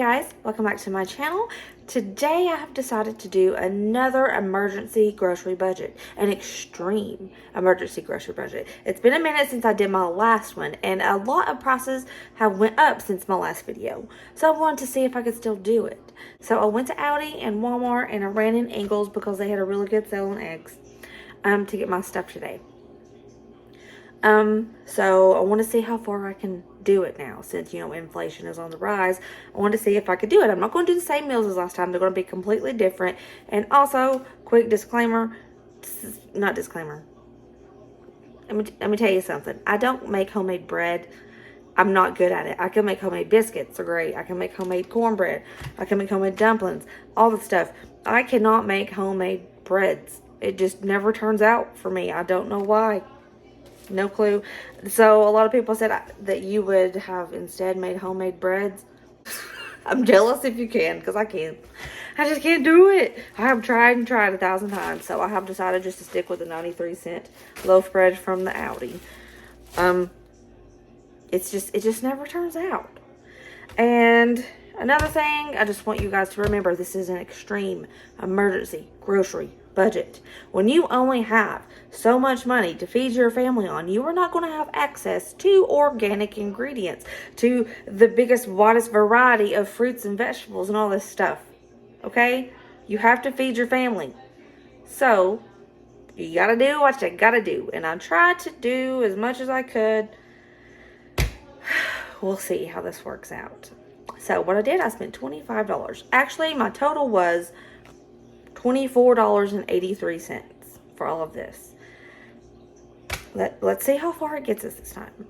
guys, welcome back to my channel. Today I have decided to do another emergency grocery budget, an extreme emergency grocery budget. It's been a minute since I did my last one and a lot of prices have went up since my last video. So I wanted to see if I could still do it. So I went to Aldi and Walmart and I ran in Ingles because they had a really good sale on eggs to get my stuff today. So I want to see how far I can do it now since, inflation is on the rise. I want to see if I could do it. I'm not going to do the same meals as last time. They're going to be completely different. And also, quick disclaimer, not disclaimer. Let me tell you something. I don't make homemade bread. I'm not good at it. I can make homemade biscuits. They're great. I can make homemade cornbread. I can make homemade dumplings. All the stuff. I cannot make homemade breads. It just never turns out for me. I don't know why. No clue. So a lot of people said that you would have instead made homemade breads. I'm jealous if you can, because I can't. I just can't do it. I have tried and tried 1,000 times. So I have decided just to stick with the 93-cent loaf bread from the Aldi. It just never turns out. And another thing, I just want you guys to remember, this is an extreme emergency grocery budget. When you only have so much money to feed your family on, you are not going to have access to organic ingredients, to the biggest, widest variety of fruits and vegetables and all this stuff. Okay? You have to feed your family. So, you gotta do what you gotta do. And I tried to do as much as I could. We'll see how this works out. So, what I did, I spent $25. Actually, my total was $24.83 for all of this. Let's see how far it gets us this time.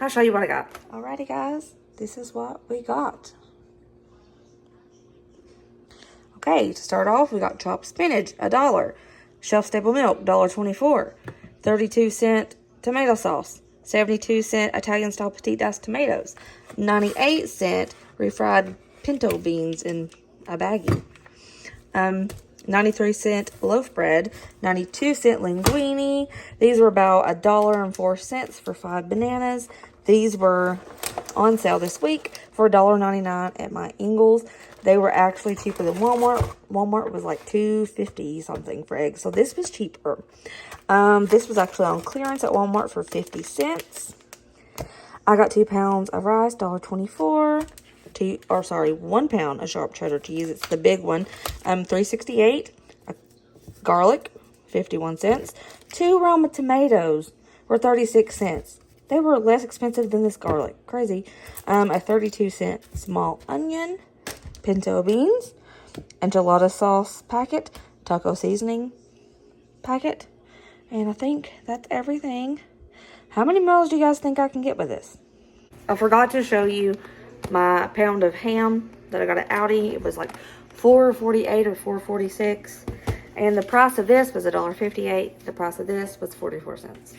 I'll show you what I got. Alrighty, guys. This is what we got. Okay, to start off, we got chopped spinach, $1. Shelf-stable milk, $1.24. 32-cent tomato sauce. 72-cent Italian-style petite diced tomatoes. 98-cent refried pinto beans in a baggie. 93-cent loaf bread, 92-cent linguine. These were about $1.04 for 5 bananas. These were on sale this week for $1.99 at my Ingles. They were actually cheaper than Walmart. Walmart was like $2.50 something for eggs, so this was cheaper. This was actually on clearance at Walmart for 50 cents. I got 2 pounds of rice, $1.24. 1 pound of sharp cheddar cheese. It's the big one. $3.68. Garlic, 51 cents. 2 Roma tomatoes were 36 cents. They were less expensive than this garlic. Crazy. A 32-cent small onion. Pinto beans. Enchilada sauce packet. Taco seasoning packet. And I think that's everything. How many meals do you guys think I can get with this? I forgot to show you my pound of ham that I got at Aldi. It was like $4.48 or $4.46. And the price of this was $1.58. The price of this was 44 cents.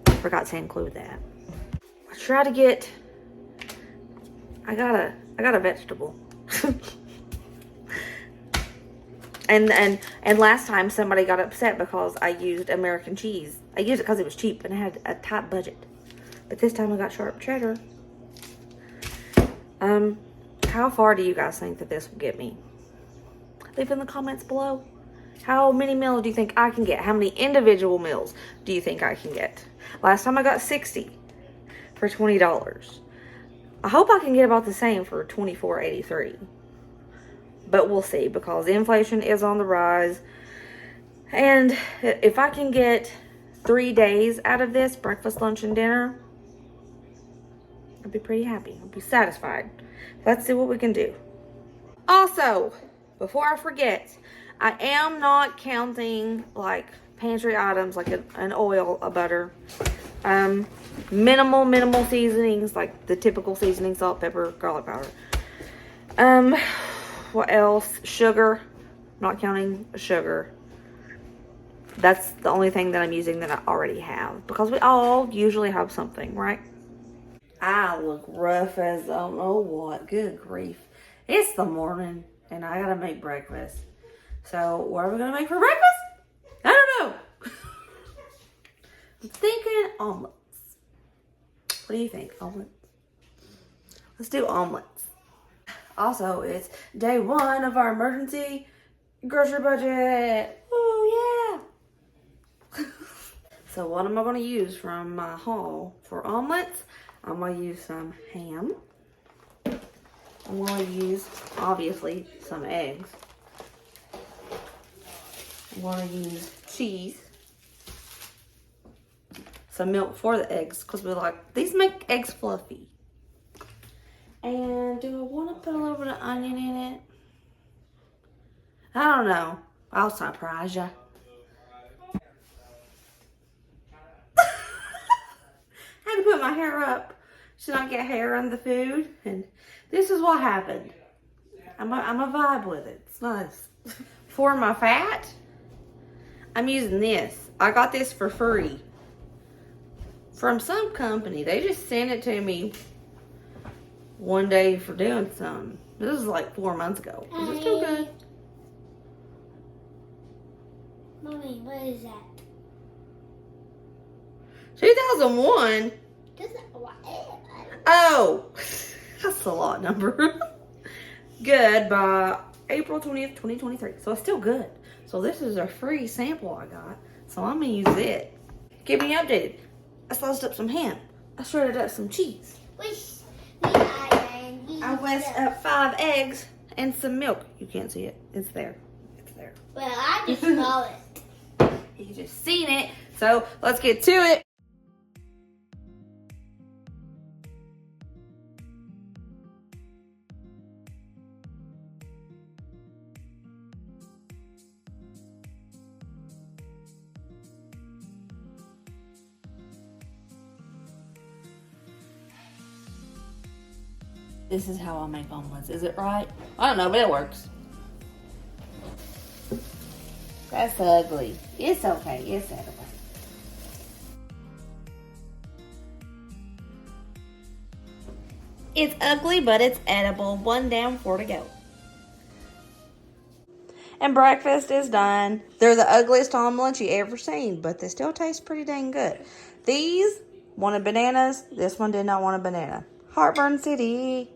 I forgot to include that. I try to get, I got a vegetable. and last time somebody got upset because I used American cheese. I used it because it was cheap and I had a tight budget. But this time I got sharp cheddar. How far do you guys think that this will get me? Leave in the comments below. How many meals do you think I can get? How many individual meals do you think I can get? Last time I got 60 for $20. I hope I can get about the same for $24.83. But we'll see because inflation is on the rise. And if I can get 3 days out of this, breakfast, lunch, and dinner, I'll be pretty happy. I'll be satisfied. Let's see what we can do. Also, before I forget, I am not counting like pantry items like an oil, a butter. Minimal seasonings like the typical seasoning, salt, pepper, garlic powder. What else? Sugar. Not counting sugar. That's the only thing that I'm using that I already have. Because we all usually have something, right? I look rough as I don't know what. Good grief. It's the morning and I gotta make breakfast. So what are we gonna make for breakfast? I don't know. I'm thinking omelets. What do you think? Omelets? Let's do omelets. Also, it's day 1 of our emergency grocery budget. Oh yeah. So what am I going to use from my haul for omelets? I'm going to use some ham. I'm going to use, obviously, some eggs. I'm going to use cheese. Some milk for the eggs, because we like, these make eggs fluffy. And do I want to put a little bit of onion in it? I don't know. I'll surprise you. I had to put my hair up so I don't get hair on the food. And this is what happened. I'm a vibe with it. It's nice. For my fat, I'm using this. I got this for free from some company. They just sent it to me one day for doing something. This was like 4 months ago. Is it still good? Mommy, what is that? 2001? Oh, that's a lot number. Good by April 20th, 2023. So it's still good. So this is a free sample I got. So I'm going to use it. Keep me updated. I sliced up some ham. I shredded up some cheese. I whisked up 5 eggs and some milk. You can't see it. It's there. It's there. Well, I just saw it. You just seen it. So let's get to it. This is how I make omelets. Is it right? I don't know, but it works. That's ugly. It's okay. It's edible. It's ugly, but it's edible. 1 down, 4 to go. And breakfast is done. They're the ugliest omelets you ever seen, but they still taste pretty dang good. These wanted bananas. This one did not want a banana. Heartburn City.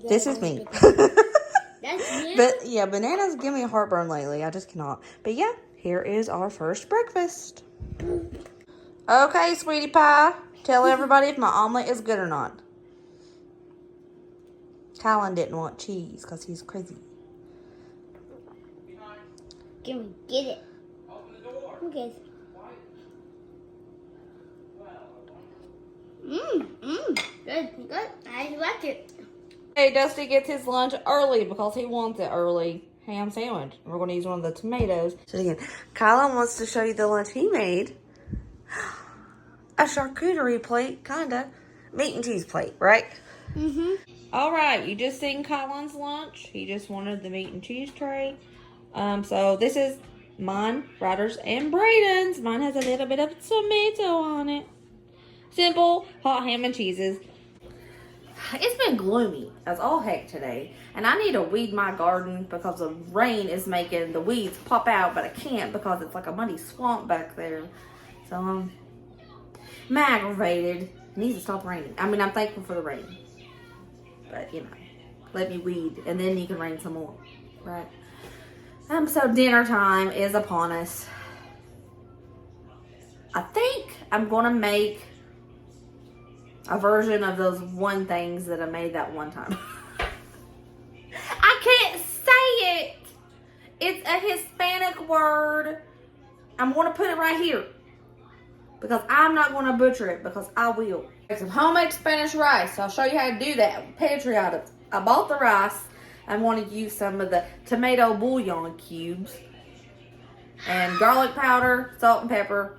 This is me. That's me. But yeah, bananas give me a heartburn lately. I just cannot. But yeah, here is our first breakfast. Okay, sweetie pie. Tell everybody if my omelet is good or not. Colin didn't want cheese because he's crazy. Get it. Okay. Good. I like it. Hey, Dusty gets his lunch early because he wants it early. Ham sandwich. We're going to use one of the tomatoes. So again, Kylan wants to show you the lunch he made. A charcuterie plate, kinda. Meat and cheese plate, right? Mm-hmm. All right, you just seen Kylan's lunch. He just wanted the meat and cheese tray. So this is mine, Ryder's, and Braden's. Mine has a little bit of tomato on it. Simple, hot ham and cheeses. It's been gloomy as all heck today, and I need to weed my garden because the rain is making the weeds pop out, but I can't because it's like a muddy swamp back there. So I'm aggravated. It needs to stop raining. I mean, I'm thankful for the rain, but you know, let me weed, and then you can rain some more, right? So dinner time is upon us. I think I'm gonna make a version of those one things that I made that one time. I can't say it. It's a Hispanic word. I'm going to put it right here because I'm not going to butcher it because I will. Make some homemade Spanish rice. I'll show you how to do that. Pantry items. I bought the rice. I want to use some of the tomato bouillon cubes and garlic powder, salt and pepper.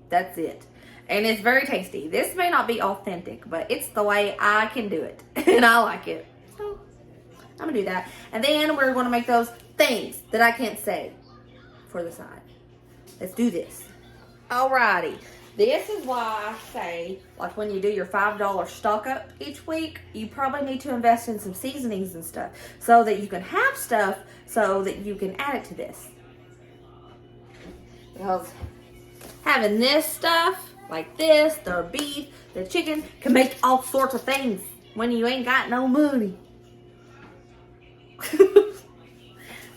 That's it. And it's very tasty. This may not be authentic, but it's the way I can do it. And I like it. So, I'm going to do that. And then we're going to make those things that I can't say for the side. Let's do this. Alrighty. This is why I say, like when you do your $5 stock up each week, you probably need to invest in some seasonings and stuff so that you can have stuff so that you can add it to this. Because having this stuff, like this, the beef, the chicken, can make all sorts of things when you ain't got no money.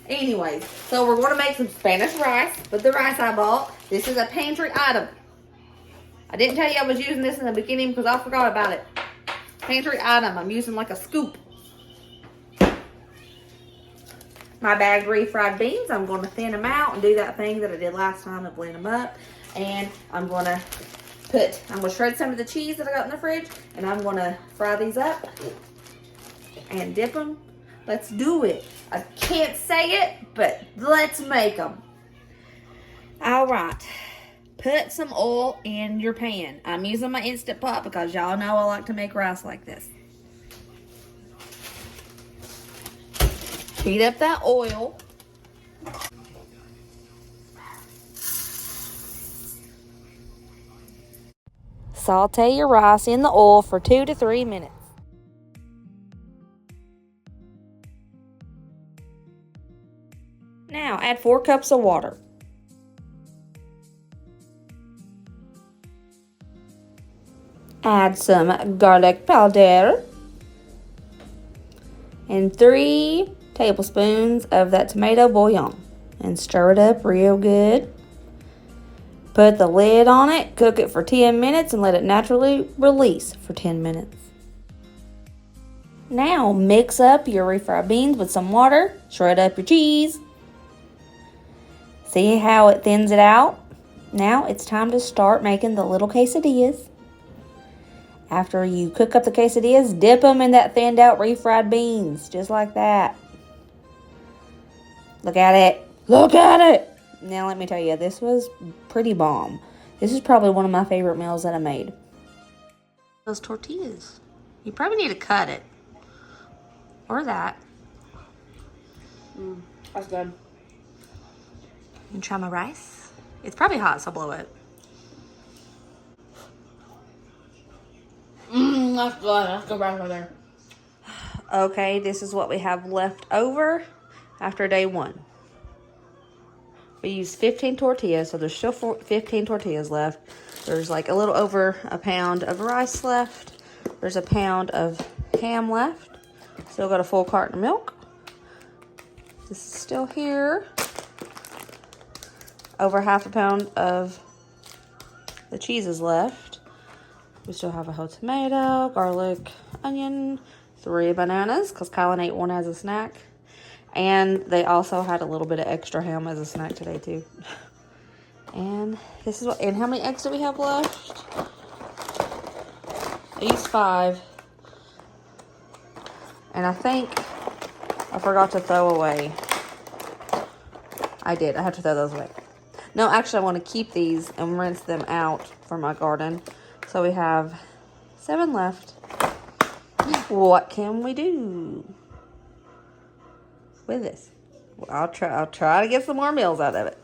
Anyways, so we're going to make some Spanish rice with the rice I bought. This is a pantry item. I didn't tell you I was using this in the beginning because I forgot about it. Pantry item. I'm using like a scoop. My bagged refried beans, I'm going to thin them out and do that thing that I did last time and blend them up. And I'm going to shred some of the cheese that I got in the fridge, and I'm going to fry these up and dip them. Let's do it. I can't say it, but let's make them. All right. Put some oil in your pan. I'm using my Instant Pot because y'all know I like to make rice like this. Heat up that oil. Saute your rice in the oil for 2 to 3 minutes. Now add 4 cups of water. Add some garlic powder and 3 tablespoons of that tomato bouillon and stir it up real good. Put the lid on it, cook it for 10 minutes and let it naturally release for 10 minutes. Now mix up your refried beans with some water, shred up your cheese. See how it thins it out? Now it's time to start making the little quesadillas. After you cook up the quesadillas, dip them in that thinned out refried beans, just like that. Look at it. Look at it. Now let me tell you, this was pretty bomb. This is probably one of my favorite meals that I made. Those tortillas. You probably need to cut it. Or that. That's good. And try my rice. It's probably hot, so blow it. That's good. That's good right there. Okay, this is what we have left over after day 1. We used 15 tortillas, so there's still 15 tortillas left. There's like a little over a pound of rice left. There's a pound of ham left. Still got a full carton of milk. This is still here. Over half a pound of the cheese is left. We still have a whole tomato, garlic, onion, 3 bananas, because Kylan ate 1 as a snack. And they also had a little bit of extra ham as a snack today, too. And this is what, and how many eggs do we have left? I used 5. And I think I forgot to throw away. I did. I have to throw those away. No, actually, I want to keep these and rinse them out for my garden. So we have 7 left. What can we do with this? I'll try to get some more meals out of it.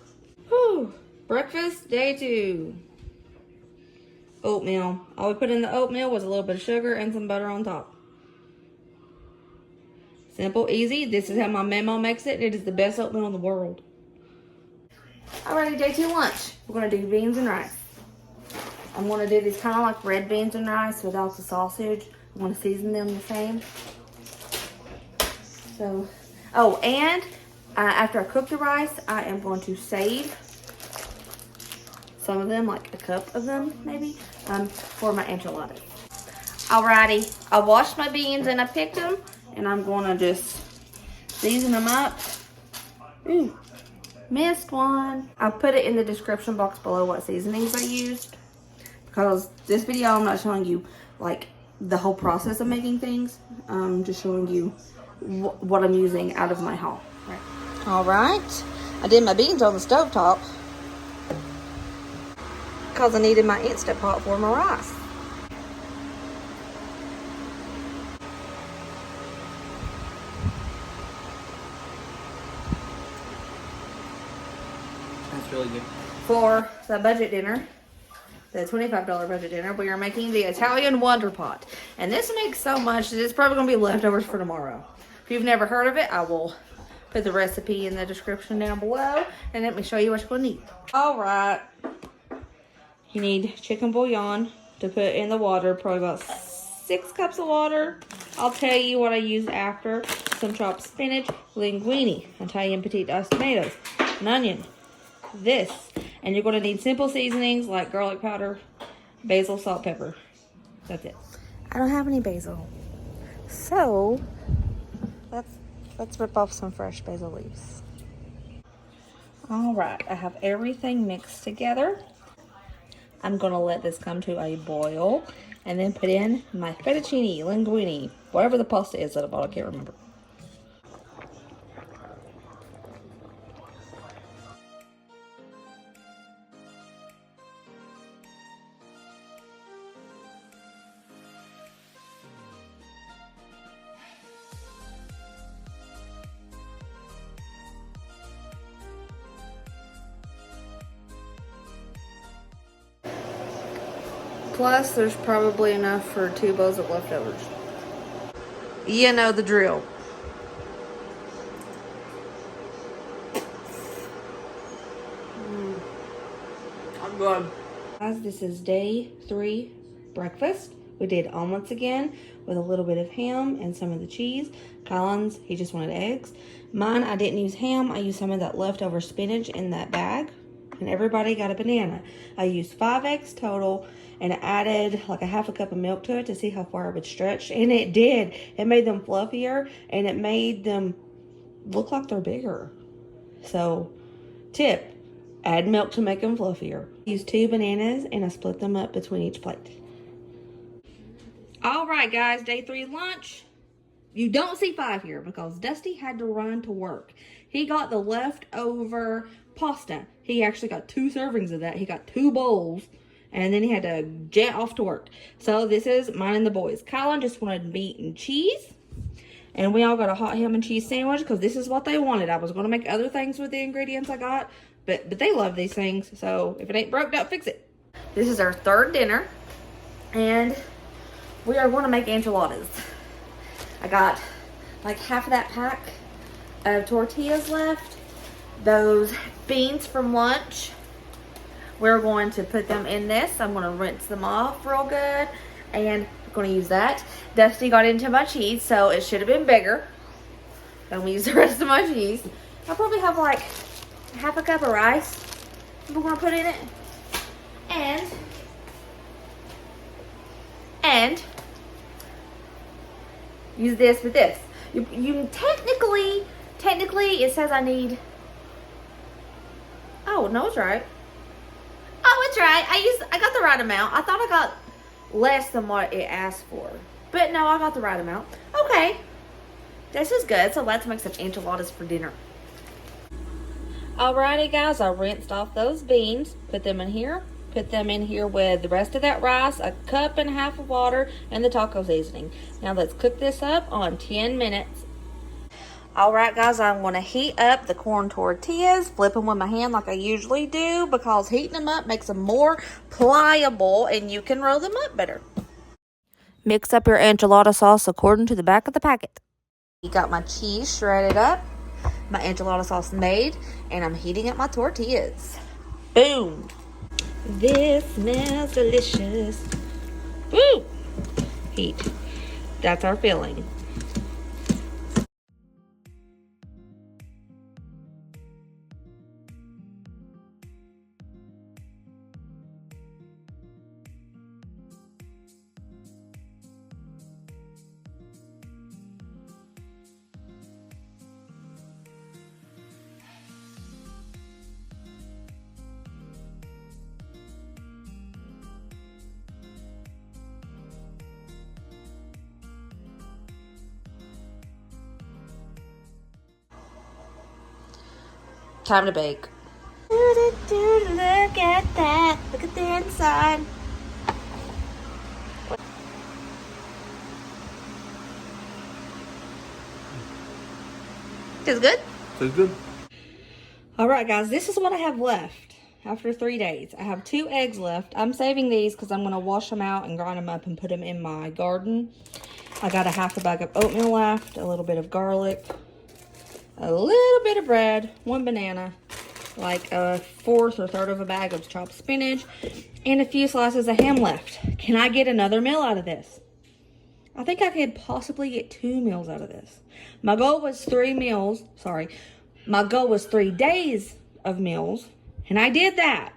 Whew. Breakfast day 2. Oatmeal. All we put in the oatmeal was a little bit of sugar and some butter on top. Simple, easy. This is how my mama makes it. It is the best oatmeal in the world. Alrighty, day 2 lunch. We're going to do beans and rice. I'm going to do these kind of like red beans and rice without the sausage. I'm going to season them the same. So, oh, and after I cook the rice, I am going to save some of them, like a cup of them maybe, for my enchiladas. Alrighty, I washed my beans and I picked them, and I'm going to just season them up. Ooh, missed one. I'll put it in the description box below what seasonings I used, because this video I'm not showing you like the whole process of making things. I'm just showing you what I'm using out of my haul. Right. All right, I did my beans on the stovetop because I needed my Instant Pot for my rice. That's really good. For the budget dinner, the $25 budget dinner, we are making the Italian Wonder Pot. And this makes so much that it's probably going to be leftovers for tomorrow. If you've never heard of it, I will put the recipe in the description down below. And let me show you what you're going to need. All right. You need chicken bouillon to put in the water, probably about 6 cups of water. I'll tell you what I use after. Some chopped spinach, linguine, Italian petite diced tomatoes, an onion, this. And you're going to need simple seasonings like garlic powder, basil, salt, pepper. That's it. I don't have any basil. So, let's rip off some fresh basil leaves. All right, I have everything mixed together. I'm gonna let this come to a boil and then put in my fettuccine, linguine, whatever the pasta is that I bought, I can't remember. Plus, there's probably enough for 2 bowls of leftovers. You know the drill. I'm good. Guys, this is day 3 breakfast. We did omelets again with a little bit of ham and some of the cheese. Colin's, he just wanted eggs. Mine, I didn't use ham. I used some of that leftover spinach in that bag. And everybody got a banana. I used 5 eggs total and I added like a half a cup of milk to it to see how far it would stretch. And it did. It made them fluffier and it made them look like they're bigger. So, tip, add milk to make them fluffier. I used 2 bananas and I split them up between each plate. All right, guys, day 3 lunch. You don't see 5 here because Dusty had to run to work. He got the leftover pasta. He actually got 2 servings of that. He got 2 bowls, and then he had to jet off to work. So this is mine and the boys. Colin just wanted meat and cheese, and we all got a hot ham and cheese sandwich because this is what they wanted. I was going to make other things with the ingredients I got, but they love these things, so if it ain't broke, don't fix it. This is our 3rd dinner, and we are going to make enchiladas. I got like half of that pack of tortillas left. Those beans from lunch, we're going to put them in this. I'm going to rinse them off real good, and I'm going to use that. Dusty got into my cheese, so it should have been bigger. I'm going to use the rest of my cheese. I'll probably have like half a cup of rice we're going to put in it. And use this with this. You technically it says I need, oh no, it's right. Oh, it's right. I got the right amount. I thought I got less than what it asked for, but no, I got the right amount. Okay, this is good. So let's make some enchiladas for dinner. Alrighty, guys, I rinsed off those beans, put them in here. Put them in here with the rest of that rice, a cup and a half of water, and the taco seasoning. Now let's cook this up on 10 minutes. Alright, guys, I'm going to heat up the corn tortillas, flip them with my hand like I usually do, because heating them up makes them more pliable and you can roll them up better. Mix up your enchilada sauce according to the back of the packet. You got my cheese shredded up, my enchilada sauce made, and I'm heating up my tortillas. Boom! This smells delicious. Woo! Heat. That's our filling. Time to bake. Look at that. Look at the inside. Tastes good? Tastes good. Alright, guys, this is what I have left after 3 days. I have 2 eggs left. I'm saving these because I'm going to wash them out and grind them up and put them in my garden. I got a half a bag of oatmeal left, a little bit of garlic, a little bit of bread, 1 banana, like a 1/4 or 1/3 of a bag of chopped spinach, and a few slices of ham left. Can I get another meal out of this? I think I could possibly get 2 meals out of this. My goal was 3 meals. Sorry. My goal was 3 days of meals. And I did that.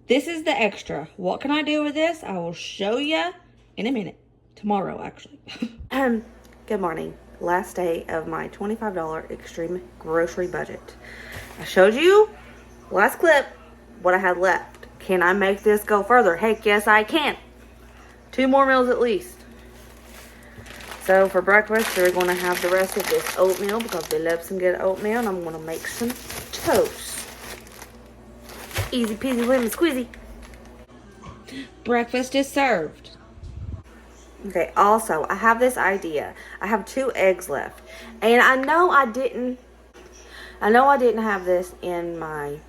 This is the extra. What can I do with this? I will show you in a minute. Tomorrow, actually. Good morning. Last day of my $25 extreme grocery budget. I showed you last clip what I had left. Can I make this go further? Heck yes, I can. 2 more meals at least. So for breakfast, we're going to have the rest of this oatmeal because they love some good oatmeal. And I'm going to make some toast. Easy peasy lemon squeezy. Breakfast is served. Okay, also, I have this idea. I have 2 eggs left. And I know I didn't have this in my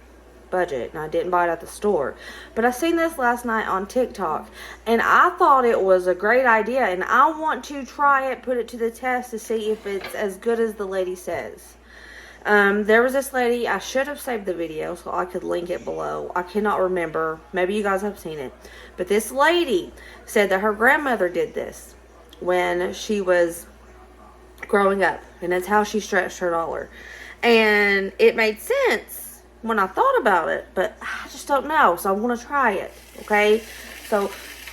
budget, and I didn't buy it at the store. But I seen this last night on TikTok, and I thought it was a great idea, and I want to try it, put it to the test to see if it's as good as the lady says. There was this lady, I should have saved the video so I could link it below. I cannot remember. Maybe you guys have seen it. But this lady said that her grandmother did this when she was growing up. And that's how she stretched her dollar. And it made sense when I thought about it. But I just don't know. So I want to try it. Okay? So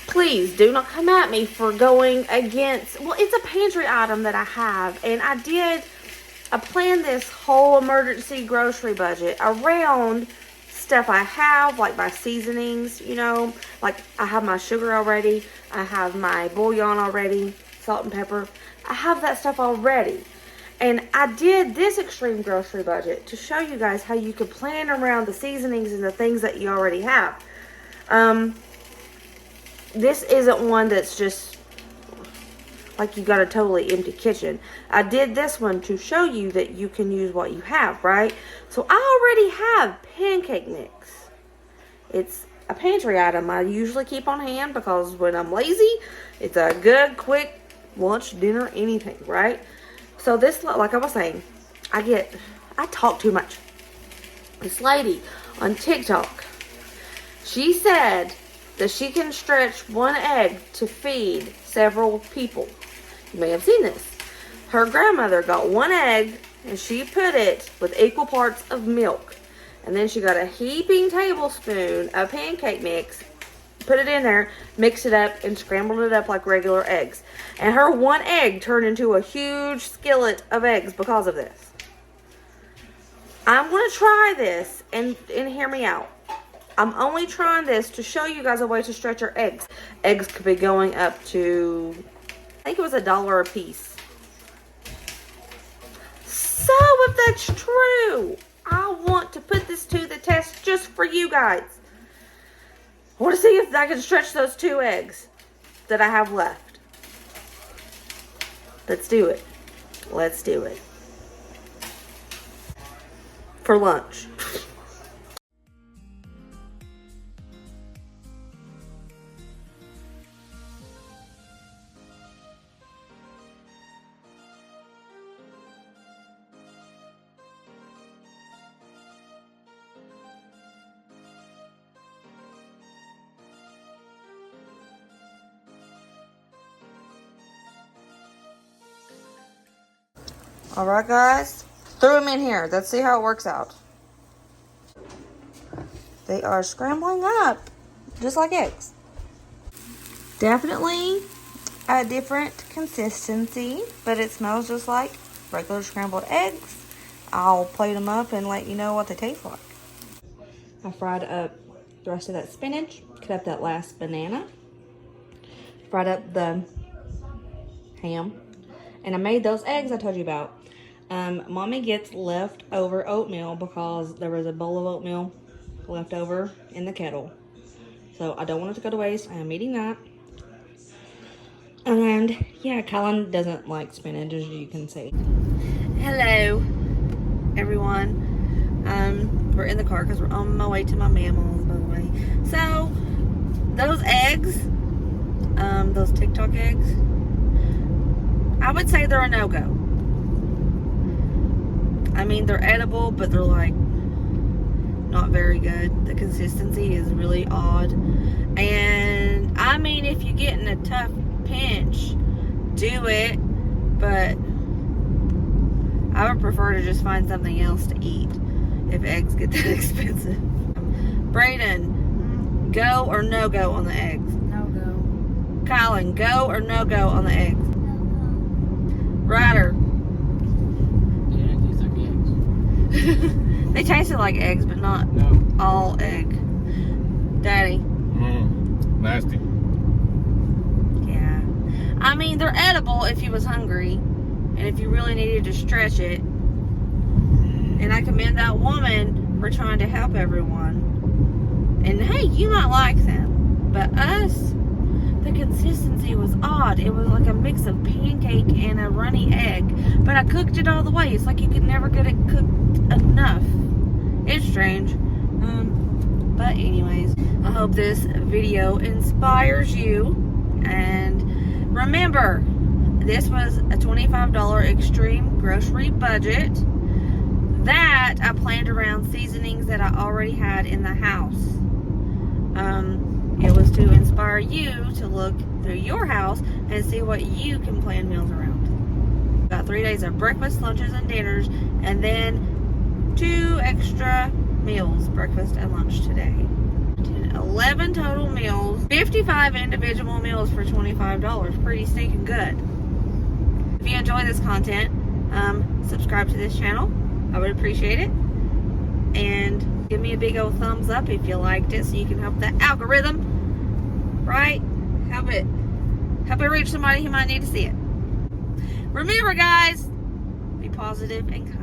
please do not come at me for going against. Well, it's a pantry item that I have. And I planned this whole emergency grocery budget around stuff I have, like my seasonings, you know. Like, I have my sugar already. I have my bouillon already, salt and pepper. I have that stuff already. And I did this extreme grocery budget to show you guys how you could plan around the seasonings and the things that you already have. This isn't one that's just like you got a totally empty kitchen. I did this one to show you that you can use what you have, right? So I already have pancake mix. It's a pantry item I usually keep on hand because when I'm lazy, it's a good, quick lunch, dinner, anything, right? So this, like I was saying, I talk too much. This lady on TikTok, she said that she can stretch 1 egg to feed several people. You may have seen this. Her grandmother got 1 egg and she put it with equal parts of milk. And then she got a heaping tablespoon of pancake mix, put it in there, mixed it up, and scrambled it up like regular eggs. And her 1 egg turned into a huge skillet of eggs because of this. I'm going to try this and hear me out. I'm only trying this to show you guys a way to stretch your eggs. Eggs could be going up to, I think it was $1 a piece. So if that's true, I want to put this to the test just for you guys. I want to see if I can stretch those 2 eggs that I have left. Let's do it. Let's do it. For lunch. Alright guys, threw them in here. Let's see how it works out. They are scrambling up, just like eggs. Definitely a different consistency, but it smells just like regular scrambled eggs. I'll plate them up and let you know what they taste like. I fried up the rest of that spinach, cut up that last banana, fried up the ham, and I made those eggs I told you about. Mommy gets leftover oatmeal because there was a bowl of oatmeal left over in the kettle. So I don't want it to go to waste. I am eating that. And yeah, Colin doesn't like spinach, as you can see. Hello, everyone. We're in the car because we're on my way to my mammals, by the way. So those eggs, those TikTok eggs, I would say they're a no-go. I mean, they're edible, but they're like not very good. The consistency is really odd. And I mean, if you get in a tough pinch do it, but I would prefer to just find something else to eat if eggs get that expensive. Braden, go or no go on the eggs? No go. Colin, go or no go on the eggs? Ryder. Yeah, it tastes like eggs. They tasted like eggs, but not all egg. Daddy. Nasty. Yeah. I mean, they're edible if you was hungry and if you really needed to stretch it. And I commend that woman for trying to help everyone. And hey, you might like them, but us, the consistency was odd. It was like a mix of pancake and a runny egg, but I cooked it all the way. It's like you could never get it cooked enough. It's strange. But anyways, I hope this video inspires you. And remember, this was a $25 extreme grocery budget that I planned around seasonings that I already had in the house. It was to inspire you to look through your house and see what you can plan meals around. Got 3 days of breakfast, lunches, and dinners, and then 2 extra meals, breakfast and lunch today. 11 total meals, 55 individual meals for $25. Pretty stinking good. If you enjoy this content, subscribe to this channel. I would appreciate it. And give me a big old thumbs up if you liked it, so you can help the algorithm, right? Help it reach somebody who might need to see it. Remember, guys, be positive and kind.